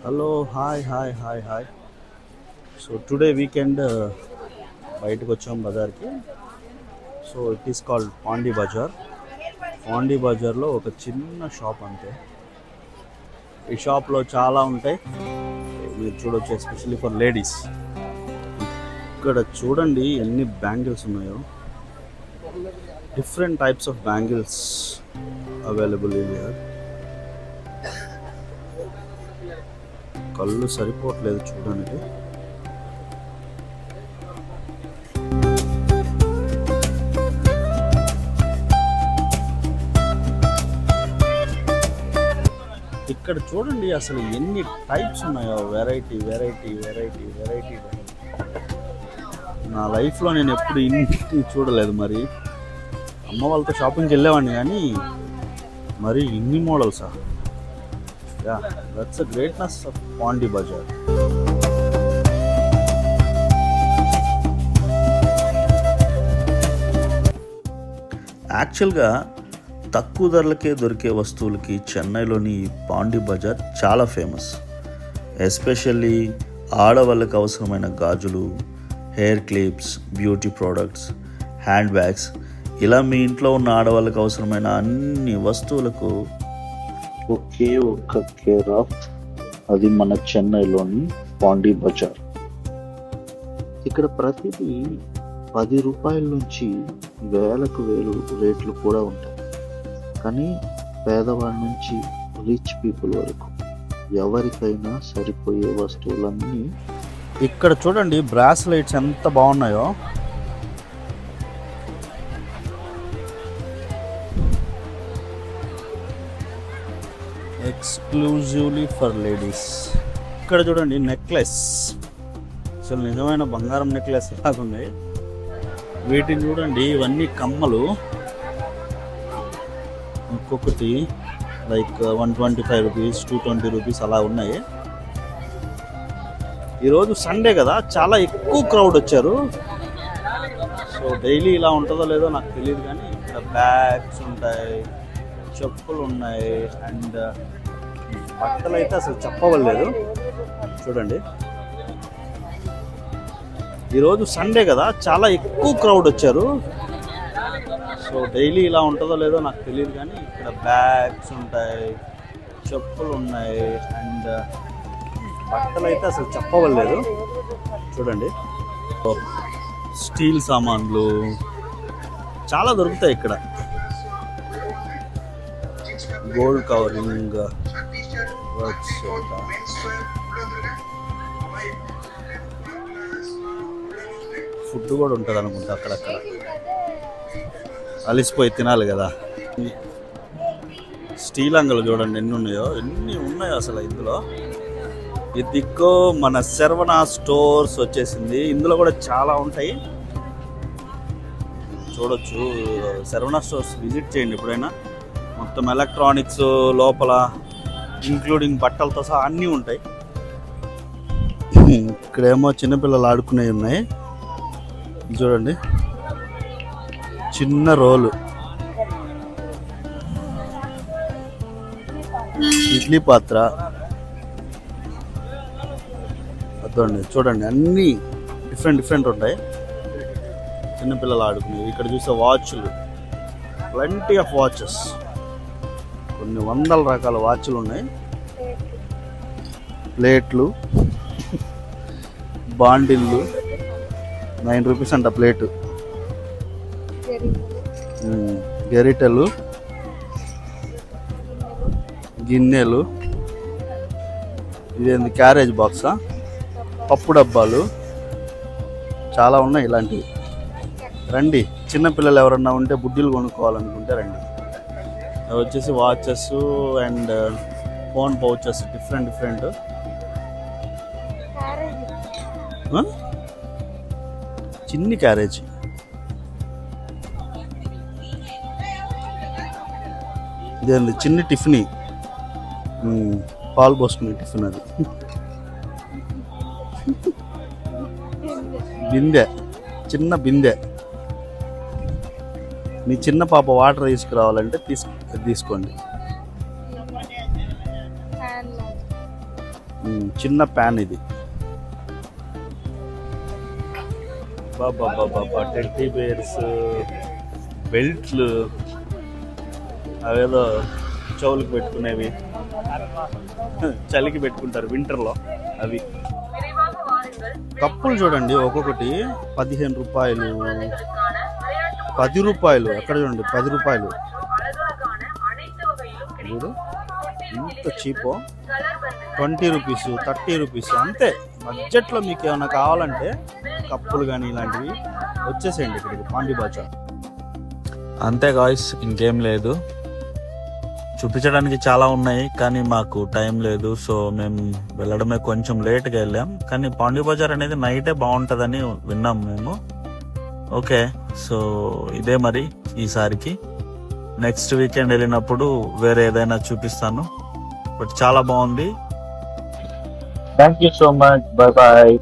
Hello hi. So today weekend బయటకు వచ్చాం బజార్కి. So it is called Pondy Bazaar. Pondy బజార్లో ఒక చిన్న షాప్ అంతే. ఈ షాప్లో చాలా ఉంటాయి, మీరు చూడొచ్చు, ఎస్పెషల్లీ ఫర్ లేడీస్. ఇక్కడ చూడండి ఎన్ని బ్యాంగిల్స్ ఉన్నాయో. Different types of bangles available year. కళ్ళు సరిపోవట్లేదు చూడడానికి. ఇక్కడ చూడండి అసలు ఎన్ని టైప్స్ ఉన్నాయో. వెరైటీ. నా లైఫ్లో నేను ఎప్పుడు ఇన్ని చూడలేదు. మరి అమ్మ వాళ్ళతో షాపింగ్కి వెళ్ళేవాడిని కానీ మరి ఇన్ని మోడల్సా? Yeah, that's a greatness of Pondy Bazaar. యాక్చువల్గా తక్కువ ధరలకే దొరికే వస్తువులకి చెన్నైలోని పాండీ బజార్ చాలా ఫేమస్. ఎస్పెషల్లీ ఆడవాళ్ళకి అవసరమైన గాజులు, hair clips, beauty products, hand bags, ఇలా మీ ఇంట్లో ఉన్న ఆడవాళ్ళకి అవసరమైన అన్ని వస్తువులకు ఒకే ఒక్క కేర్ ఆఫ్, అది మన చెన్నైలోని పాండీ బజార్. ఇక్కడ ప్రతిదీ 10 రూపాయల నుంచి వేలకు వేలు రేట్లు కూడా ఉంటాయి. కానీ పేదవాడి నుంచి రిచ్ పీపుల్ వరకు ఎవరికైనా సరిపోయే వస్తువులన్నీ ఇక్కడ. చూడండి బ్రాస్లెట్స్ ఎంత బాగున్నాయో. Exclusively for ladies. ఇక్కడ చూడండి నెక్లెస్, అసలు నిజమైన బంగారం నెక్లెస్ లాగా ఉన్నాయి. వీటిని చూడండి, ఇవన్నీ కమ్మలు. ఒక్కొక్కటి లైక్ 125 రూపీస్, 220 రూపీస్ అలా ఉన్నాయి. ఈరోజు సండే కదా, చాలా ఎక్కువ క్రౌడ్ వచ్చారు. సో డైలీ ఇలా ఉంటుందో లేదో నాకు తెలియదు, కానీ ఇక్కడ బ్యాగ్స్ ఉంటాయి, చెప్పులు ఉన్నాయి, అండ్ బట్టలు అయితే అసలు చెప్పవలేదు. చూడండి, ఈరోజు సండే కదా, చాలా ఎక్కువ క్రౌడ్ వచ్చారు. సో డైలీ ఇలా ఉంటుందో లేదో నాకు తెలియదు, కానీ ఇక్కడ బ్యాగ్స్ ఉంటాయి, చెప్పులు ఉన్నాయి, అండ్ బట్టలు అయితే అసలు చెప్పవలేదు. చూడండి, స్టీల్ సామాన్లు చాలా దొరుకుతాయి ఇక్కడ. గోల్డ్ కవరింగ్ వర్క్స్, ఫుడ్ కూడా ఉంటుంది అనుకుంటా అక్కడక్కడ. అలిసిపోయి తినాలి కదా. స్టీల్ అంగలు చూడండి ఎన్ని ఉన్నాయో అసలు ఇందులో. ఇదిగో మన శరవణ స్టోర్స్ వచ్చేసింది. ఇందులో కూడా చాలా ఉంటాయి, చూడొచ్చు. శరవణ స్టోర్స్ విజిట్ చేయండి ఎప్పుడైనా. మొత్తం ఎలక్ట్రానిక్స్ లోపల, ఇంక్లూడింగ్ బట్టలతో సహా అన్నీ ఉంటాయి. ఇక్కడేమో చిన్నపిల్లలు ఆడుకునేవి ఉన్నాయి చూడండి. చిన్న రోలు, ఇడ్లీ పాత్ర, అదండి చూడండి, అన్నీ డిఫరెంట్ ఉంటాయి. చిన్నపిల్లలు ఆడుకునేవి. ఇక్కడ చూసే వాచ్లు, ప్lenty ఆఫ్ వాచెస్, కొన్ని వందల రకాల వాచ్లు ఉన్నాయి. ప్లేట్లు, బాండిళ్ళు, 9 రూపీస్ అంట ప్లేటు. గరిటెలు, గిన్నెలు, ఇదేంది క్యారేజ్ బాక్సా, పప్పు డబ్బాలు, చాలా ఉన్నాయి ఇలాంటివి. రండి, చిన్నపిల్లలు ఎవరన్నా ఉంటే బుడ్డీలు కొనుక్కోవాలనుకుంటే రండి. అవి వచ్చేసి watches and phone pouches, different. చిన్ని క్యారేజ్. ఇదేంది చిన్ని టిఫిన్, పాలు పోసుకునే టిఫిన్. అది బిందె, చిన్న బిందె. మీ చిన్న పాప వాటర్ తీసుకురావాలంటే తీసుకోండి. చిన్న ప్యాన్ ఇది. బాబా టెడ్డీ బేర్స్, బెల్ట్లు, అవేదో చెవులకు పెట్టుకునేవి, చలికి పెట్టుకుంటారు వింటర్లో అవి. కప్పులు చూడండి, ఒక్కొక్కటి 15 రూపాయలు, 10 రూపాయలు. ఎక్కడ చూడండి 10 రూపాయలు. చూడు ఇంత చీపో, 20 రూపీస్, 30 రూపీస్ అంతే. బడ్జెట్లో మీకు ఏమైనా కావాలంటే కప్పులు కానీ ఇలాంటివి వచ్చేసేయండి ఇక్కడికి పాండి బజార్. అంతే గాయ్స్, ఇంకేం లేదు. చూపించడానికి చాలా ఉన్నాయి కానీ మాకు టైం లేదు. సో మేము వెళ్ళడమే కొంచెం లేట్గా వెళ్ళాం. కానీ పాండి బజార్ అనేది నైటే బాగుంటుందని విన్నాం మేము. ఓకే, సో ఇదే మరి ఈసారికి. నెక్స్ట్ వీకెండ్ వెళ్ళినప్పుడు వేరే ఏదైనా చూపిస్తాను. బట్ చాలా బాగుంది. Thank you so much. Bye bye.